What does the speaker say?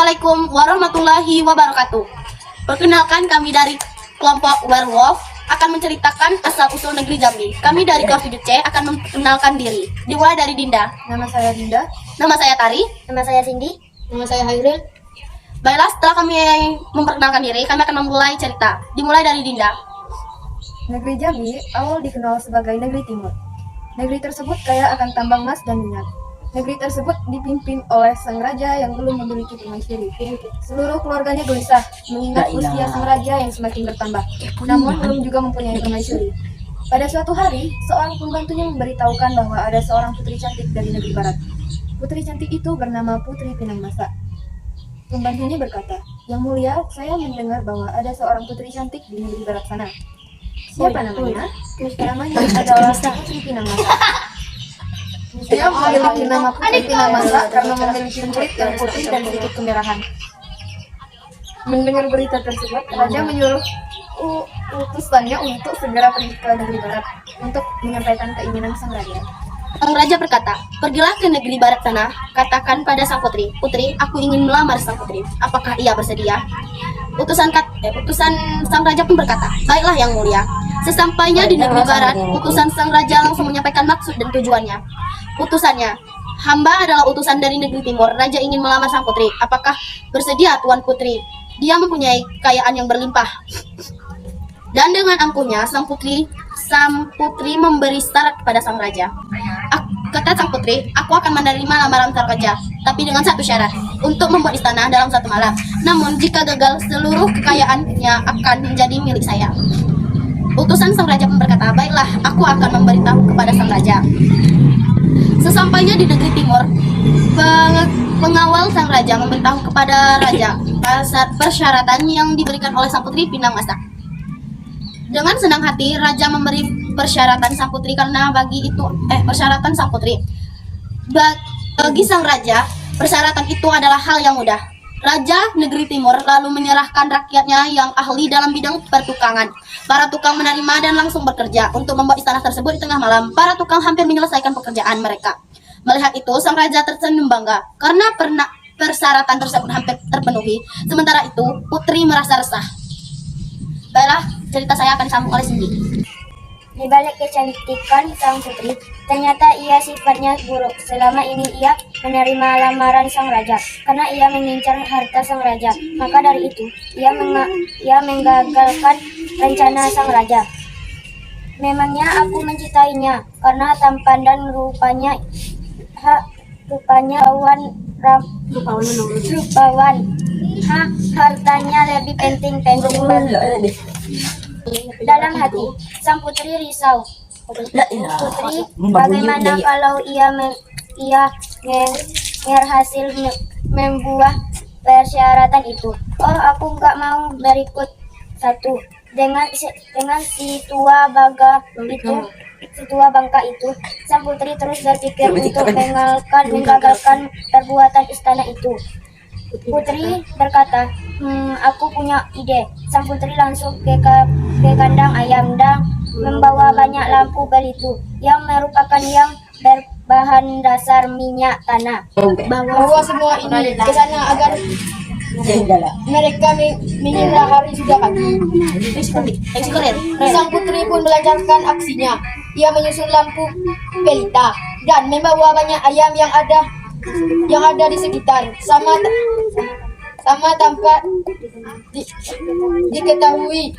Assalamualaikum warahmatullahi wabarakatuh. Perkenalkan, kami dari kelompok Werewolf akan menceritakan asal-usul negeri Jambi. Kami dari kelas 7C akan memperkenalkan diri. Dimulai dari Dinda. Nama saya Dinda. Nama saya Tari. Nama saya Cindy. Nama saya Hairil. Baiklah, setelah kami memperkenalkan diri, kami akan memulai cerita. Dimulai dari Dinda. Negeri Jambi awal dikenal sebagai negeri timur. Negeri tersebut kaya akan tambang emas dan minyak. Negeri tersebut dipimpin oleh sang raja yang belum memiliki permaisuri. Seluruh keluarganya gelisah mengingat usia sang raja yang semakin bertambah. Namun belum juga mempunyai permaisuri. Pada suatu hari, seorang pembantunya memberitahukan bahwa ada seorang putri cantik dari negeri barat. Putri cantik itu bernama Putri Pinangmasa. Pembantunya berkata, "Yang mulia, saya mendengar bahwa ada seorang putri cantik di negeri barat sana." "Siapa namanya?" "Namanya adalah Putri Pinangmasa." Dia memiliki nama Putri Pinangmasa karena memiliki kulit yang putih dan sedikit kemerahan. Mendengar berita tersebut, raja menyuruh utusannya untuk segera pergi ke negeri barat untuk menyampaikan keinginan sang raja. Sang raja berkata, "Pergilah ke negeri barat sana, katakan pada sang putri, 'Putri, aku ingin melamar sang putri. Apakah ia bersedia?'" Utusan sang raja pun berkata, "Baiklah yang mulia." Sesampainya di negeri barat, utusan sang raja langsung menyampaikan maksud dan tujuannya. Utusannya, "Hamba adalah utusan dari negeri timur. Raja ingin melamar sang putri. Apakah bersedia tuan putri? Dia mempunyai kekayaan yang berlimpah." Dan dengan angkuhnya, sang putri memberi syarat kepada sang raja. Kata sang putri, "Aku akan menerima lamaran sang raja, tapi dengan satu syarat, untuk membuat istana dalam satu malam. Namun jika gagal, seluruh kekayaannya akan menjadi milik saya." Utusan sang raja pun berkata, "Baiklah, aku akan memberitahu kepada sang raja." Sesampainya di negeri timur, pengawal sang raja memberitahu kepada raja persyaratan yang diberikan oleh sang putri Pinangmasa. Dengan senang hati, raja memberi persyaratan sang putri karena persyaratan sang putri. Bagi sang raja, persyaratan itu adalah hal yang mudah. Raja negeri timur lalu menyerahkan rakyatnya yang ahli dalam bidang pertukangan. Para tukang menerima dan langsung bekerja untuk membuat istana tersebut di tengah malam. Para tukang hampir menyelesaikan pekerjaan mereka. Melihat itu, sang raja tersenyum bangga karena persyaratan tersebut hampir terpenuhi. Sementara itu, putri merasa resah. Baiklah, cerita saya akan disambung oleh Cindy. Di balik kecantikan sang putri, ternyata ia sifatnya buruk. Selama ini ia menerima lamaran sang raja karena ia mengincar harta sang raja. Maka dari itu, ia menggagalkan rencana sang raja. "Memangnya aku mencintainya karena tampan dan rupawan. Hartanya lebih penting banget." Dalam hati, sang putri risau. "Putri, bagaimana kalau ia berhasil membuat persyaratan itu? Oh, aku nggak mau berikut satu dengan si tua bangka itu." Sang putri terus berpikir untuk menggagalkan perbuatan istana itu. Putri berkata, "Aku punya ide." Sang putri langsung ke kandang ayam dan membawa banyak lampu belitu yang merupakan yang berbahan dasar minyak tanah. Bawa semua ini ke sana agar mereka mengira hari sudah pagi. Sang putri pun melancarkan aksinya. Ia menyusun lampu pelita dan membawa banyak ayam yang ada di sekitar sama tanpa diketahui